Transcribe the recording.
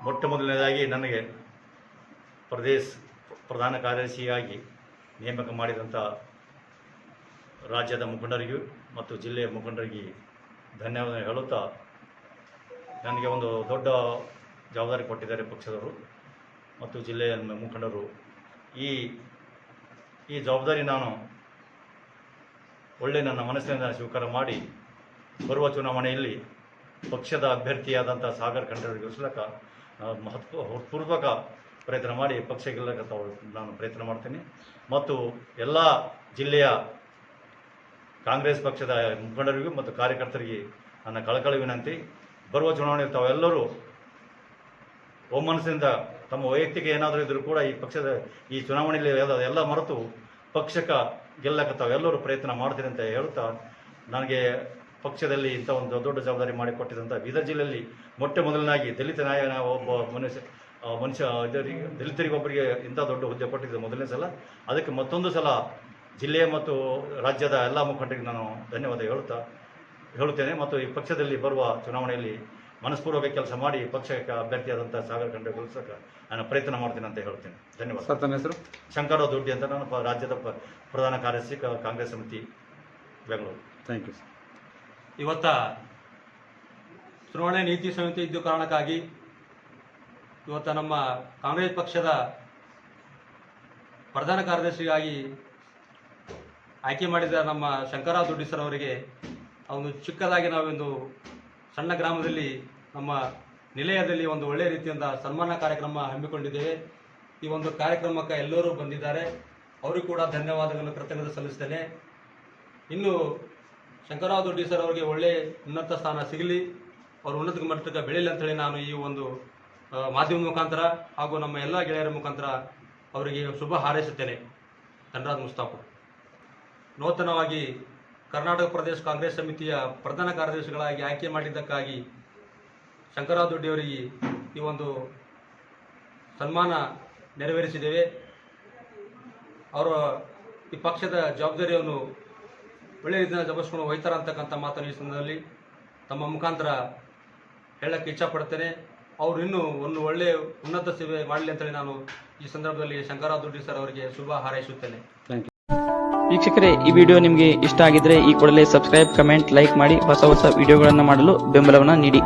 ಮೊಟ್ಟ ಮೊದಲನೇದಾಗಿ ನನಗೆ ಪ್ರಧಾನ ಕಾರ್ಯದರ್ಶಿಯಾಗಿ ನೇಮಕ ಮಾಡಿದಂಥ ರಾಜ್ಯದ ಮುಖಂಡರಿಗೂ ಮತ್ತು ಜಿಲ್ಲೆಯ ಮುಖಂಡರಿಗೆ ಧನ್ಯವಾದ ಹೇಳುತ್ತಾ, ನನಗೆ ಒಂದು ದೊಡ್ಡ ಜವಾಬ್ದಾರಿ ಕೊಟ್ಟಿದ್ದಾರೆ ಪಕ್ಷದವರು ಮತ್ತು ಜಿಲ್ಲೆಯ ಮುಖಂಡರು. ಈ ಜವಾಬ್ದಾರಿ ನಾನು ನನ್ನ ಮನಸ್ಸಿನಿಂದ ಸ್ವೀಕಾರ ಮಾಡಿ ಬರುವ ಚುನಾವಣೆಯಲ್ಲಿ ಪಕ್ಷದ ಅಭ್ಯರ್ಥಿಯಾದಂಥ ಸಾಗರ್ ಖಂಡ್ರೆ ಗೆಲ್ಲಿಸಲಿಕ್ಕೆ ಹೃತ್ಪೂರ್ವಕ ಪ್ರಯತ್ನ ಮಾಡಿ ಪಕ್ಷ ಗೆಲ್ಲಕ್ಕೆ ನಾನು ಪ್ರಯತ್ನ ಮಾಡ್ತೀನಿ. ಮತ್ತು ಎಲ್ಲ ಜಿಲ್ಲೆಯ ಕಾಂಗ್ರೆಸ್ ಪಕ್ಷದ ಮುಖಂಡರಿಗೂ ಮತ್ತು ಕಾರ್ಯಕರ್ತರಿಗೆ ನನ್ನ ಕಳಕಳಿ ವಿನಂತಿ, ಬರುವ ಚುನಾವಣೆಯಲ್ಲಿ ತಾವೆಲ್ಲರೂ ಒಮ್ಮನಸ್ಸಿನಿಂದ ತಮ್ಮ ವೈಯಕ್ತಿಕ ಏನಾದರೂ ಇದ್ದರೂ ಕೂಡ ಈ ಚುನಾವಣೆಯಲ್ಲಿ ಎಲ್ಲ ಮರೆತು ಪಕ್ಷಕ್ಕೆ ಗೆಲ್ಲಕ್ಕೆ ತಾವೆಲ್ಲರೂ ಪ್ರಯತ್ನ ಮಾಡ್ತೀನಿ ಅಂತ ಹೇಳ್ತಾ, ನನಗೆ ಪಕ್ಷದಲ್ಲಿ ಇಂಥ ಒಂದು ದೊಡ್ಡ ಜವಾಬ್ದಾರಿ ಮಾಡಿಕೊಟ್ಟಿದ್ದಂಥ ಬೀದರ್ ಜಿಲ್ಲೆಯಲ್ಲಿ ಮೊಟ್ಟ ಮೊದಲನಾಗಿ ದಲಿತ ಒಬ್ಬ ಮನುಷ್ಯ ದಲಿತರಿಗೊಬ್ಬರಿಗೆ ಇಂಥ ದೊಡ್ಡ ಹುದ್ದೆ ಕೊಟ್ಟಿದ್ದು ಮೊದಲನೇ ಸಲ. ಅದಕ್ಕೆ ಮತ್ತೊಂದು ಸಲ ಜಿಲ್ಲೆಯ ಮತ್ತು ರಾಜ್ಯದ ಎಲ್ಲ ಮುಖಂಡರಿಗೆ ನಾನು ಧನ್ಯವಾದ ಹೇಳುತ್ತೇನೆ. ಮತ್ತು ಈ ಪಕ್ಷದಲ್ಲಿ ಬರುವ ಚುನಾವಣೆಯಲ್ಲಿ ಮನಸ್ಪೂರ್ವಕ ಕೆಲಸ ಮಾಡಿ ಪಕ್ಷಕ್ಕೆ ಅಭ್ಯರ್ಥಿಯಾದಂಥ ಸಾಗರ್ ಖಂಡ್ರೆ ಗೆಲ್ಲಿಸಕ್ಕೆ ನಾನು ಪ್ರಯತ್ನ ಮಾಡ್ತೀನಿ ಅಂತ ಹೇಳ್ತೇನೆ. ಧನ್ಯವಾದ. ಸರ್, ತಮ್ಮ ಹೆಸರು? ಶಂಕರರಾವ್ ದೊಡ್ಡಿ ಅಂತ, ನಾನು ರಾಜ್ಯದ ಪ್ರಧಾನ ಕಾರ್ಯದರ್ಶಿ ಕಾಂಗ್ರೆಸ್ ಸಮಿತಿ ಬೆಂಗಳೂರು. Thank you. ಇವತ್ತ ಚುನಾವಣೆ ನೀತಿ ಸಂಹಿತೆ ಇದ್ದ ಕಾರಣಕ್ಕಾಗಿ ಇವತ್ತು ನಮ್ಮ ಕಾಂಗ್ರೆಸ್ ಪಕ್ಷದ ಪ್ರಧಾನ ಕಾರ್ಯದರ್ಶಿಯಾಗಿ ಆಯ್ಕೆ ಮಾಡಿದ ನಮ್ಮ ಶಂಕರರಾವ್ ದೊಡ್ಡಿ ಸರ್ ಅವರಿಗೆ ಒಂದು ಚಿಕ್ಕದಾಗಿ ನಾವೊಂದು ಸಣ್ಣ ಗ್ರಾಮದಲ್ಲಿ ನಮ್ಮ ನಿಲಯದಲ್ಲಿ ಒಂದು ಒಳ್ಳೆಯ ರೀತಿಯಿಂದ ಸನ್ಮಾನ ಕಾರ್ಯಕ್ರಮ ಹಮ್ಮಿಕೊಂಡಿದ್ದೇವೆ. ಈ ಒಂದು ಕಾರ್ಯಕ್ರಮಕ್ಕೆ ಎಲ್ಲರೂ ಬಂದಿದ್ದಾರೆ, ಅವರಿಗೂ ಕೂಡ ಧನ್ಯವಾದಗಳನ್ನು ಕೃತಜ್ಞತೆ ಸಲ್ಲಿಸ್ತೇನೆ. ಇನ್ನು ಶಂಕರರಾವ್ ದೊಡ್ಡಿ ಸರ್ ಅವರಿಗೆ ಒಳ್ಳೆ ಉನ್ನತ ಸ್ಥಾನ ಸಿಗಲಿ, ಅವರು ಉನ್ನತ ಮಟ್ಟಕ್ಕೆ ಬೆಳೀಲಿ ಅಂತೇಳಿ ನಾನು ಈ ಒಂದು ಮಾಧ್ಯಮದ ಮುಖಾಂತರ ಹಾಗೂ ನಮ್ಮ ಎಲ್ಲ ಗೆಳೆಯರ ಮುಖಾಂತರ ಅವರಿಗೆ ಶುಭ ಹಾರೈಸುತ್ತೇನೆ. ಧನ್ರಾಜ್ ಮುಸ್ತಾಫರ್. ನೂತನವಾಗಿ ಕರ್ನಾಟಕ ಪ್ರದೇಶ ಕಾಂಗ್ರೆಸ್ ಸಮಿತಿಯ ಪ್ರಧಾನ ಕಾರ್ಯದರ್ಶಿಗಳಾಗಿ ಆಯ್ಕೆ ಮಾಡಿದ್ದಕ್ಕಾಗಿ ಶಂಕರರಾವ್ ದೊಡ್ಡಿ ಅವರಿಗೆ ಈ ಒಂದು ಸನ್ಮಾನ ನೆರವೇರಿಸಿದ್ದೇವೆ. ಅವರು ಈ ಪಕ್ಷದ ಜವಾಬ್ದಾರಿಯನ್ನು ಒಳ್ಳೆಯ ರೀತಿಯಿಂದ ಜಪಿಸ್ಕೊಂಡು ಹೋಗ್ತಾರೆ ಅಂತಕ್ಕಂಥ ಮಾತನ್ನು ಈ ಸಂದರ್ಭದಲ್ಲಿ ತಮ್ಮ ಮುಖಾಂತರ ಹೇಳಕ್ಕೆ ಇಚ್ಛಪಡ್ತೇನೆ. ಅವರು ಇನ್ನೂ ಒಂದು ಒಳ್ಳೆಯ ಉನ್ನತ ಸೇವೆ ಮಾಡಲಿ ಅಂತೇಳಿ ನಾನು ಈ ಸಂದರ್ಭದಲ್ಲಿ ಶಂಕರರಾವ್ ದೊಡ್ಡಿ ಸರ್ ಅವರಿಗೆ ಶುಭ ಹಾರೈಸುತ್ತೇನೆ. ವೀಕ್ಷಕರೇ, ಈ ವಿಡಿಯೋ ನಿಮಗೆ ಇಷ್ಟ ಆಗಿದ್ರೆ ಈ ಕೂಡಲೇ ಸಬ್ಸ್ಕ್ರೈಬ್, ಕಮೆಂಟ್, ಲೈಕ್ ಮಾಡಿ ಹೊಸ ವಿಡಿಯೋಗಳನ್ನು ಮಾಡಲು ಬೆಂಬಲವನ್ನು ನೀಡಿ.